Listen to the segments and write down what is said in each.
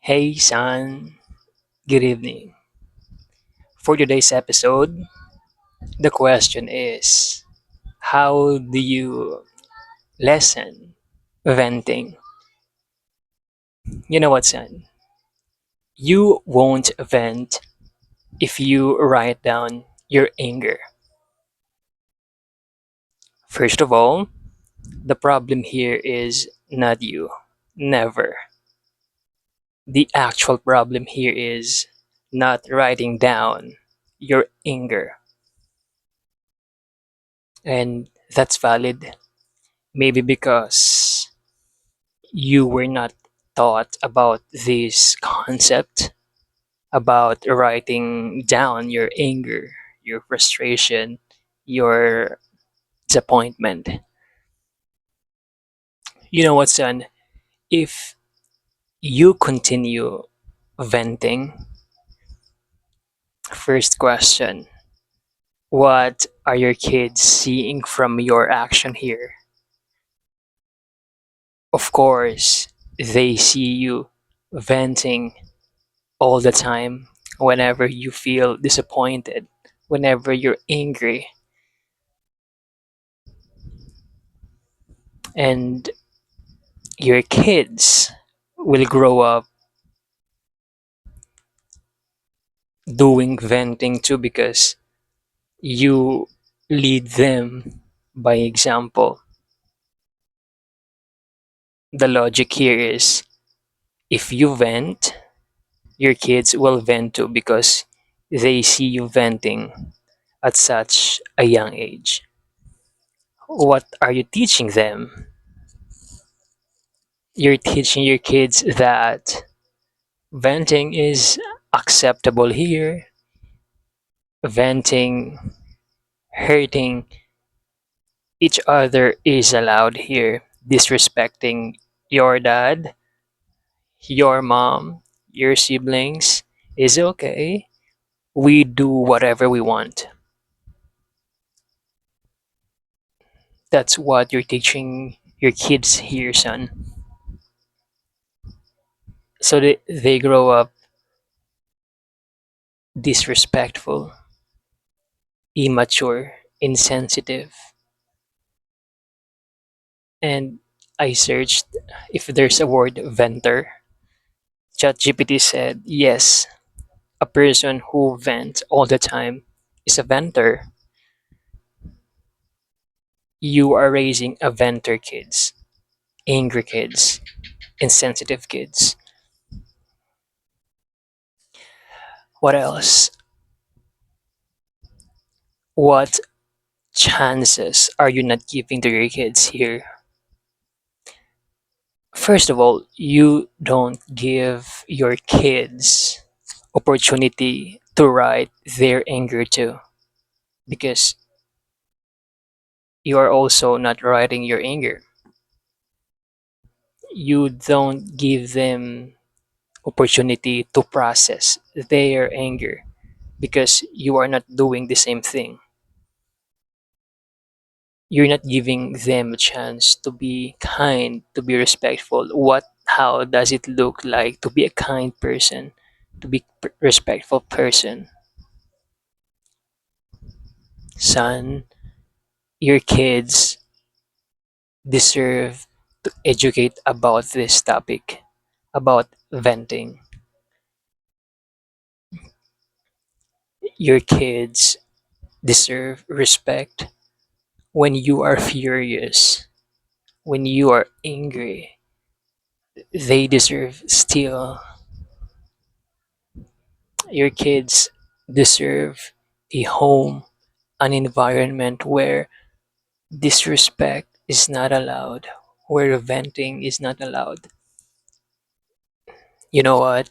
Hey, son. Good evening. For today's episode, the question is how do you lessen venting? You know what, son? You won't vent if you write down your anger. First of all, the problem here is not you. Never. The actual problem here is not writing down your anger. And that's valid. Maybe because you were not taught about this concept about writing down your anger, your frustration, your disappointment. You know what, son? If you continue venting, first question, what are your kids seeing from your action here? Of course, they see you venting all the time whenever you feel disappointed, whenever you're angry. And your kids will grow up doing venting too because you lead them by example. The logic here is if you vent, your kids will vent too because they see you venting at such a young age. What are you teaching them? You're teaching your kids that venting is acceptable here, venting, hurting each other is allowed here. Disrespecting your dad, your mom, your siblings is okay. We do whatever we want. That's what you're teaching your kids here, son. So they grow up disrespectful, immature, insensitive. And I searched if there's a word venter. ChatGPT said, yes, a person who vents all the time is a venter. You are raising a venter kids, angry kids, insensitive kids. What else? What chances are you not giving to your kids here? First of all, you don't give your kids opportunity to write their anger too because you are also not writing your anger. You don't give them opportunity to process their anger because you are not doing the same thing. You're not giving them a chance to be kind, to be respectful. How does it look like to be a kind person, to be respectful person? Son, your kids deserve to educate about this topic, about venting. Your kids deserve respect when you are furious, when you are angry. They deserve still. Your kids deserve a home, an environment where disrespect is not allowed, where venting is not allowed. You know what?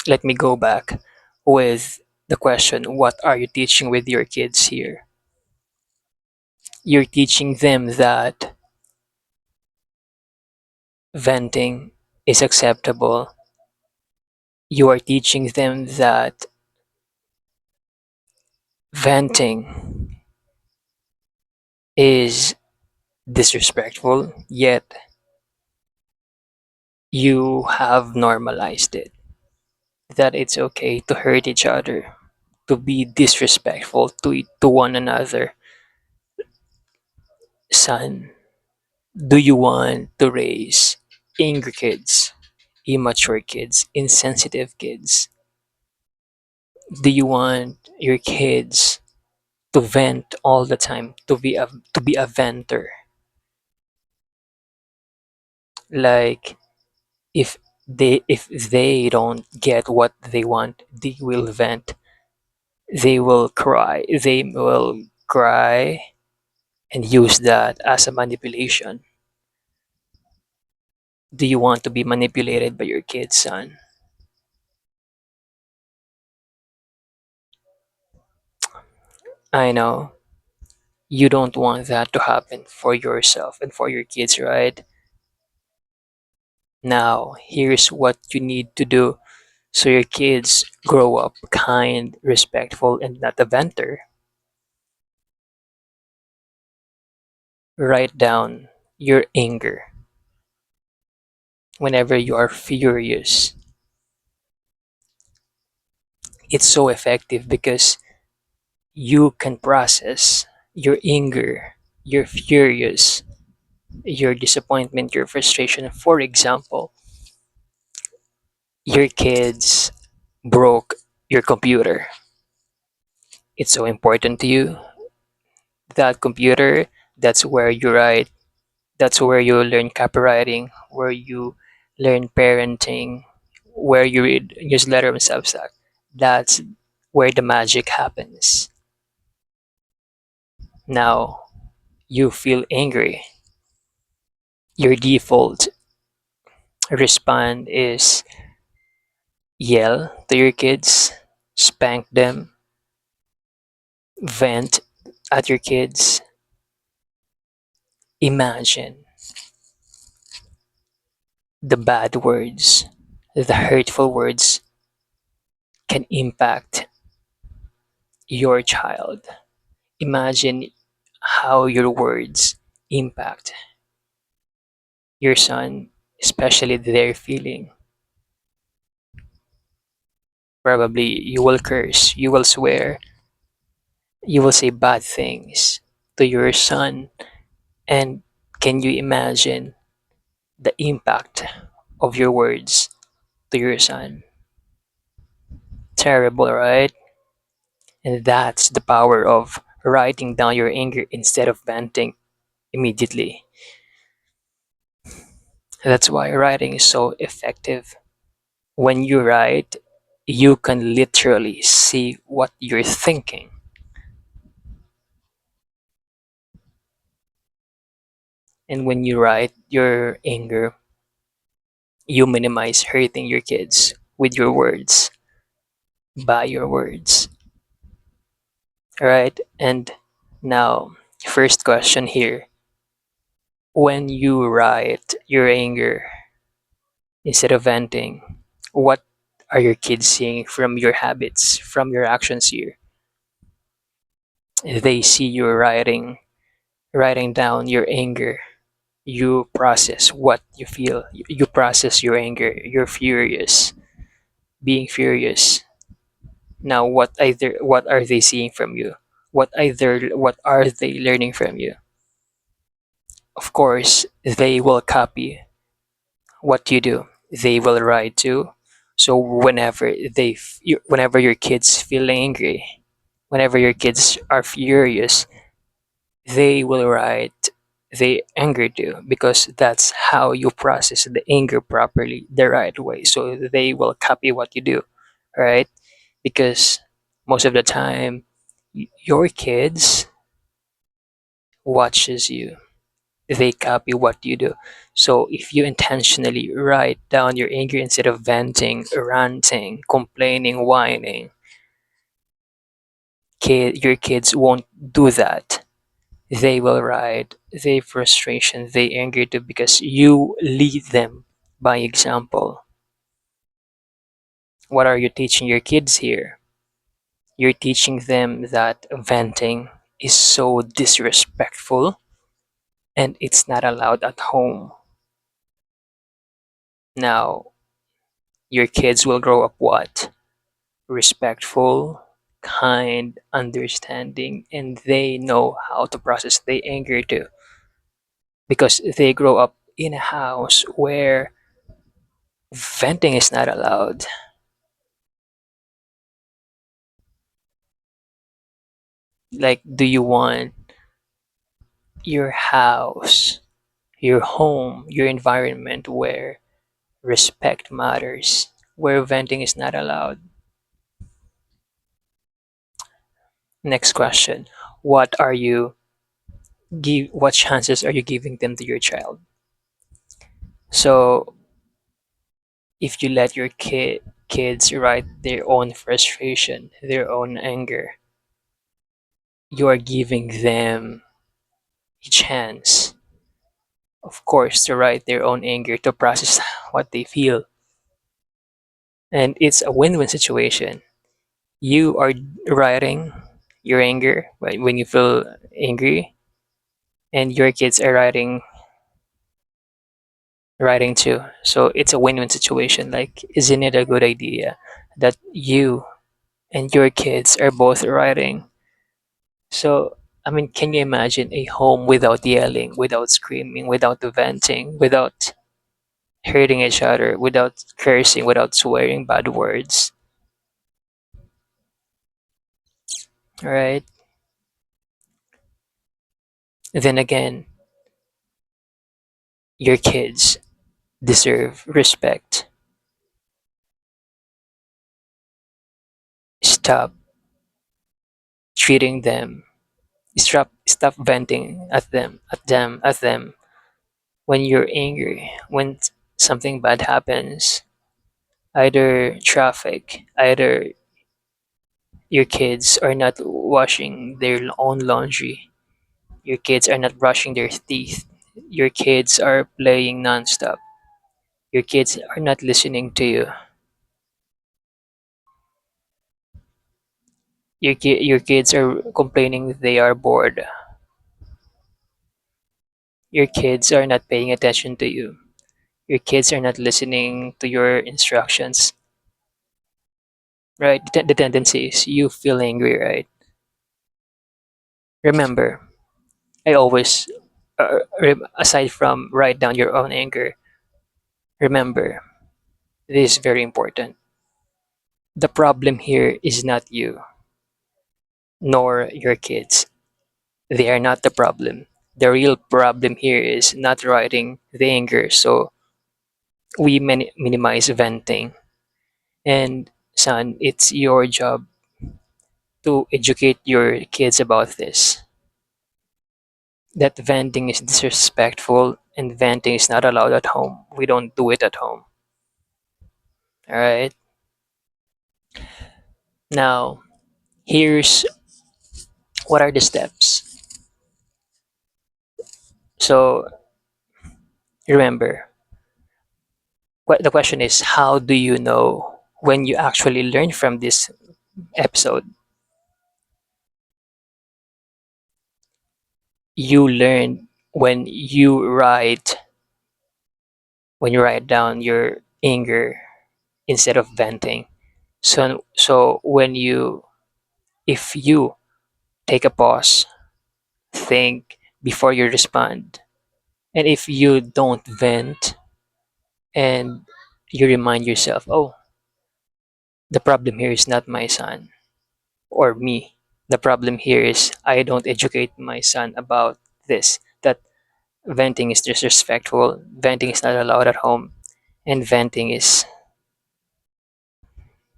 Let me go back with the question, what are you teaching with your kids here? You're teaching them that venting is acceptable. You are teaching them that venting is disrespectful, yet You have normalized it, that it's okay to hurt each other, to be disrespectful to one another. Son, do you want to raise angry kids, immature kids, insensitive kids? Do you want your kids to vent all the time, to be a venter? Like, if they don't get what they want, they will vent. They will cry and use that as a manipulation. Do you want to be manipulated by your kids, son? I know you don't want that to happen for yourself and for your kids, right? Now, here's what you need to do so your kids grow up kind, respectful, and not a venter. Write down your anger whenever you are furious. It's so effective because you can process your anger, your furious, your disappointment, your frustration. For example, your kids broke your computer. It's so important to you. That computer, that's where you write, that's where you learn copywriting, where you learn parenting, where you read newsletter and Substack. That's where the magic happens. Now, you feel angry. Your default respond is yell to your kids, spank them, vent at your kids. Imagine the bad words, the hurtful words can impact your child. Imagine how your words impact your son, especially their feeling. Probably you will curse, you will swear, you will say bad things to your son. And can you imagine the impact of your words to your son? Terrible, right? And that's the power of writing down your anger instead of venting immediately. That's why writing is so effective. When you write, you can literally see what you're thinking. And when you write your anger, you minimize hurting your kids with your words, by your words. All right? And now, first question here. When you write your anger instead of venting, what are your kids seeing from your habits, from your actions here? They see you writing down your anger. You process what you feel. You process your anger. You're furious, being furious. Now, what are they seeing from you? What are they learning from you? Of course, they will copy what you do. They will write too. So whenever your kids feel angry, whenever your kids are furious, they will write they anger you because that's how you process the anger properly, the right way. So they will copy what you do, right? Because most of the time, your kids watches you. They copy what you do. So if you intentionally write down your anger instead of venting, ranting, complaining, whining, your kids won't do that. They will write their frustration, their anger too, because you lead them by example. What are you teaching your kids here? You're teaching them that venting is so disrespectful and it's not allowed at home. Now, your kids will grow up what? Respectful, kind, understanding, and they know how to process their anger too. Because they grow up in a house where venting is not allowed. Like, do you want your house, your home, your environment where respect matters, where venting is not allowed? Next question. What chances are you giving them to your child? So if you let your kids write their own frustration, their own anger, you are giving them a chance, of course, to write their own anger, to process what they feel. And it's a win-win situation. You are writing your anger when you feel angry, and your kids are writing too. So it's a win-win situation. Like, isn't it a good idea that you and your kids are both writing? So, I mean, can you imagine a home without yelling, without screaming, without venting, without hurting each other, without cursing, without swearing bad words? Right? Then again, your kids deserve respect. Stop treating them. Stop venting at them when you're angry, when something bad happens, either traffic, either your kids are not washing their own laundry, your kids are not brushing their teeth, your kids are playing nonstop, your kids are not listening to you, your kids are complaining they are bored, your kids are not paying attention to you, your kids are not listening to your instructions, right? The tendency is you feel angry, right? Remember, I always, aside from write down your own anger, remember, this is very important. The problem here is not you, nor your kids. They are not the problem. The real problem here is not writing the anger, so we minimize venting. And son, it's your job to educate your kids about this. That venting is disrespectful and venting is not allowed at home. We don't do it at home. All right. Now, here's what are the steps. So remember, the question is, how do you know when you actually learn from this episode? You learn when you write down your anger instead of venting. So when you if you take a pause, think before you respond, and if you don't vent and you remind yourself, oh, the problem here is not my son or me. The problem here is I don't educate my son about this. That venting is disrespectful, venting is not allowed at home, and venting is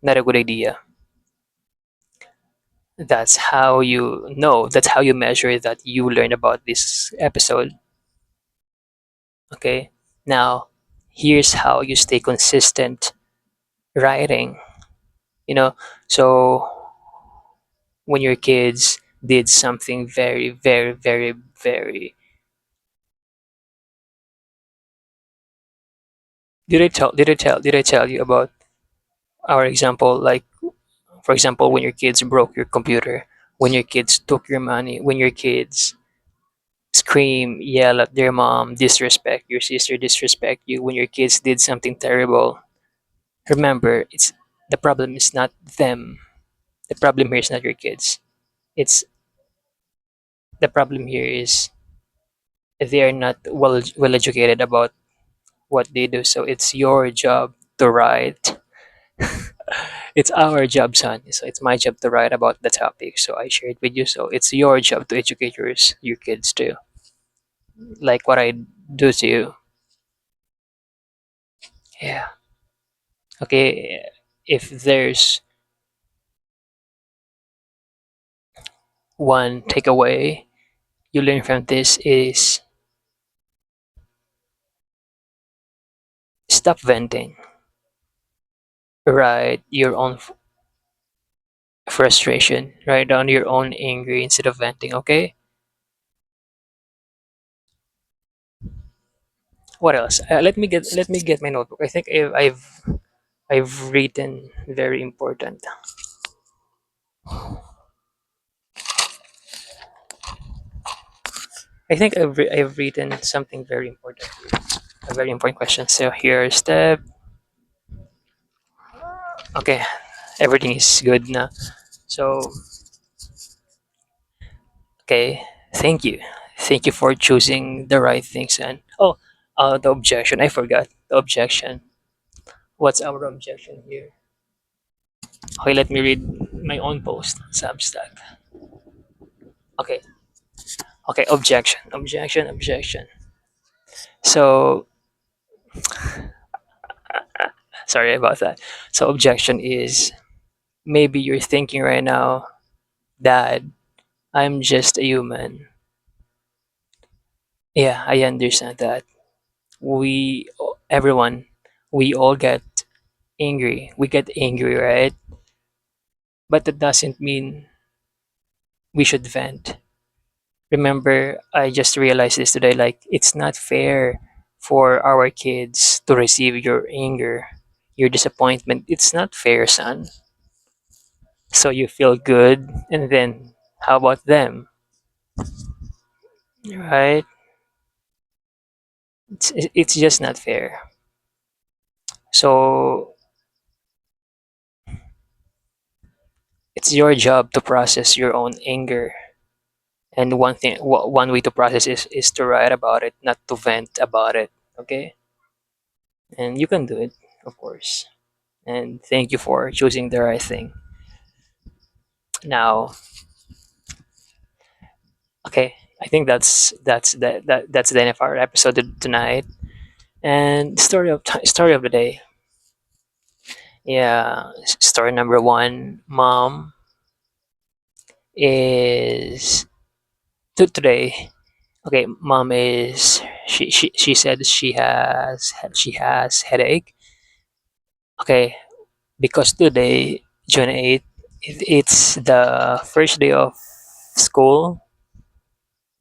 not a good idea. That's how you know, that's how you measure that you learn about this episode. Okay? Now, here's how you stay consistent writing. You know, so when your kids did something very, very, very, very. Did I tell you about our example? Like, for example, when your kids broke your computer, when your kids took your money, when your kids scream, yell at their mom, disrespect your sister, disrespect you when your kids did something terrible. Remember, it's the problem is not them. The problem here is not your kids. It's the problem here is they are not well educated about what they do. So it's your job to write. It's our job, son. So it's my job to write about the topic. So I shared with you. So it's your job to educate your kids too. Like what I do to you. Yeah. Okay. If there's one takeaway you learn from this is stop venting. Write your own frustration. Write down your own anger instead of venting. Okay. What else? Let me get my notebook. I think I've written very important. I think I've written something very important. A very important question. So here's the okay. Everything is good now. So okay. Thank you. Thank you for choosing the right things. And oh, the objection. I forgot the objection. What's our objection here? Okay, let me read my own post on Substack. Okay. Okay. Objection. Objection. Objection. So sorry about that. So objection is maybe you're thinking right now, Dad, I'm just a human. Yeah, I understand that. We, everyone, we all get angry. We get angry, right? But that doesn't mean we should vent. Remember, I just realized this today like, it's not fair for our kids to receive your anger, your disappointment. It's not fair, son. So you feel good, and then how about them, right? It's just not fair. So it's your job to process your own anger. And one way to process is to write about it, not to vent about it. Okay, and you can do it, of course. And thank you for choosing the right thing. Now, okay, I think that's the end of our episode tonight. And story of the day. Yeah, story number one. Mom is today. Okay, mom is she said she has headache. Okay, because today, June 8th, it's the first day of school.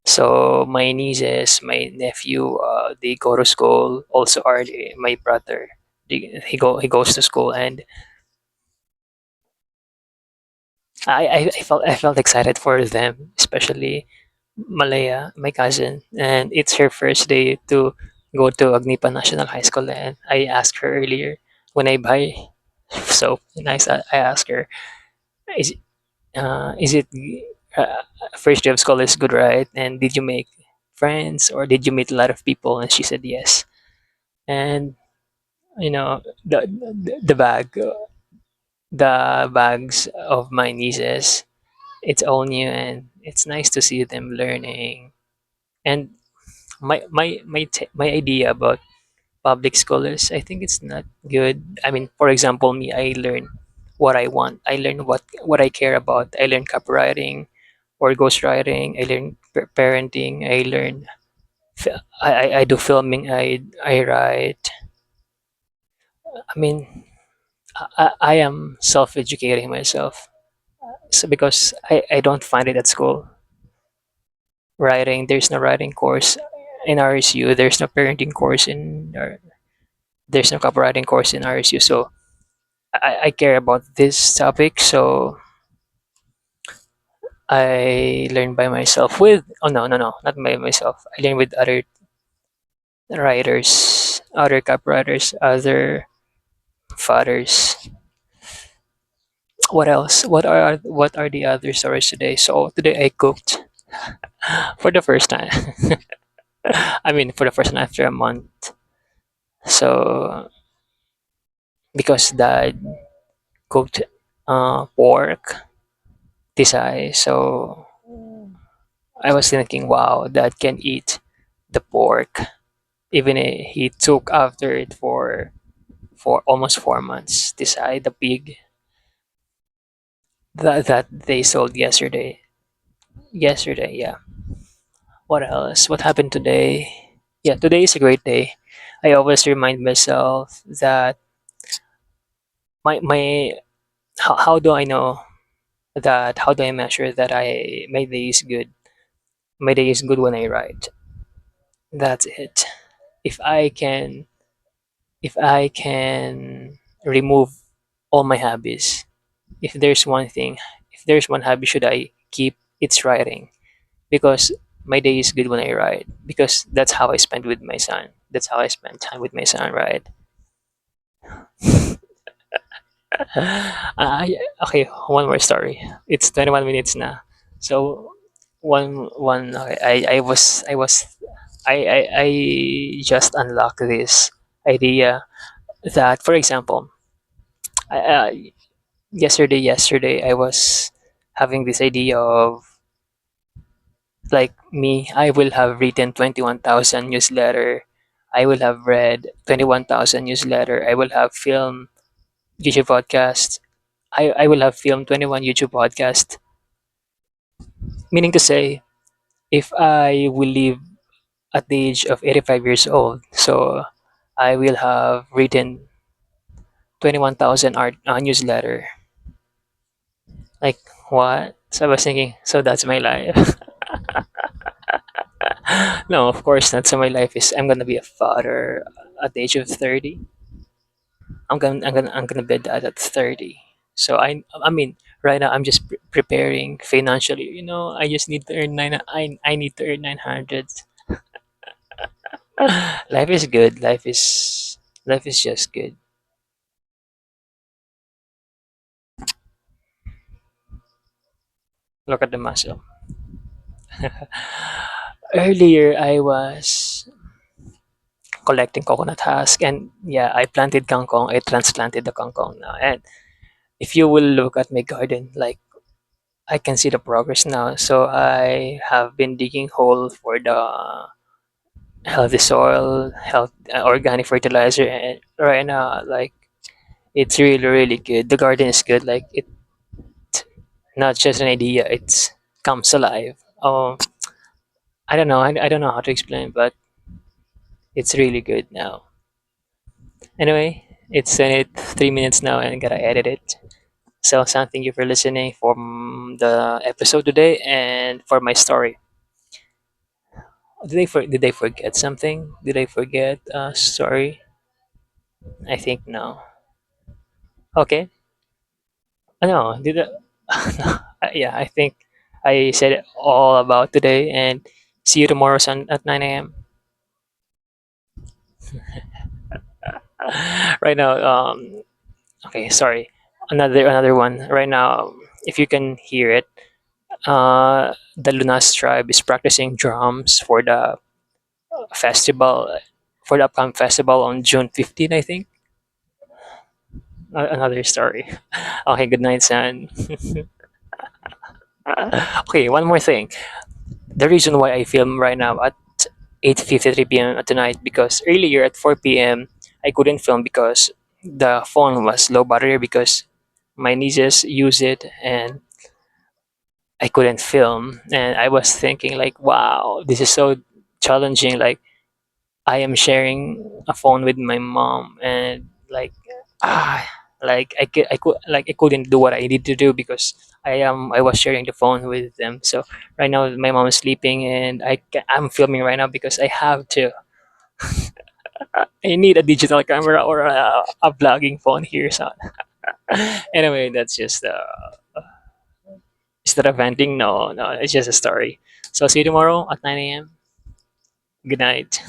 So my nieces, my nephew, they go to school. Also, my brother, he goes to school, and I felt excited for them, especially Malaya, my cousin, and it's her first day to go to Agnipa National High School. And I asked her earlier when I buy soap, and I asked her, is is it uh, first day of school is good, right? And did you make friends or did you meet a lot of people? And she said yes. And the bags of my nieces, it's all new, and it's nice to see them learning. And my idea about public school is I think it's not good. I mean, for example, me, I learn what I want. I learn what I care about. I learn copywriting or ghostwriting. I learn parenting. I learn. I do filming. I write. I mean, I am self-educating myself. So because I don't find it at school. Writing, there's no writing course in RSU. There's no parenting course there's no copywriting course in RSU. So I care about this topic. So I learned by myself with, oh no, no, no, not by myself. I learned with other writers, other cup writers, other fathers. What else? What are the other stories today? So today I cooked for the first time. I mean, for the first time after a month. So because dad cooked pork tisay, so I was thinking, wow, dad can eat the pork. Even he took after it for almost 4 months. Tisay, the pig that they sold yesterday. Yesterday, yeah. What else? What happened today? Yeah, today is a great day. I always remind myself that my how do I know that, how do I measure that I my day is good? My day is good when I write. That's it. If I can if I can remove all my hobbies, if there's one thing, if there's one hobby should I keep, it's writing. Because my day is good when I write. Because that's how I spend with my son. That's how I spend time with my son, right? Okay, one more story. It's 21 minutes now. So I just unlocked this idea that, for example, yesterday I was having this idea of, like me, I will have written 21,000 newsletter. I will have read 21,000 newsletter. I will have filmed YouTube podcast. I will have filmed 21 YouTube podcast. Meaning to say, if I will live at the age of 85 years old, so I will have written 21,000 art newsletter. Like what? So I was thinking, so that's my life. No, of course not. So my life is, I'm gonna be a father at the age of 30. I'm gonna be that at 30. So I mean right now I'm just preparing financially. I just need to earn I need to earn 900. Life is good. Life is just good. Look at the muscle. Earlier I was collecting coconut husk, and yeah, I planted kangkong. I transplanted the kangkong now, and if you will look at my garden, like I can see the progress now. So I have been digging hole for the healthy soil, organic fertilizer, and right now, like it's really really good. The garden is good. Like it, not just an idea. It's comes alive. I don't know. I don't know how to explain, but it's really good now. Anyway, it's 3 minutes now, and I gotta edit it. So, Sam, thank you for listening from the episode today and for my story. Did I forget something? Did I forget a story? I think no. Okay. No, did I? Yeah, I think I said it all about today, and see you tomorrow at 9 a.m. Right now, okay, sorry. Another one. Right now, if you can hear it, the Lunas tribe is practicing drums festival for the upcoming festival on June 15th, I think. Another story. Okay, good night, son. Okay, one more thing. The reason why I film right now at 8:53 p.m. tonight, because earlier at 4 p.m. I couldn't film because the phone was low battery, because my nieces use it and I couldn't film. And I was thinking like, wow, this is so challenging. Like I am sharing a phone with my mom, and like ah I couldn't do what I need to do because I was sharing the phone with them. So right now my mom is sleeping, and I'm filming right now because I have to. I need a digital camera or a vlogging phone here. So anyway, that's just Is that a venting? No, no, it's just a story. So see you tomorrow at 9 a.m. Good night.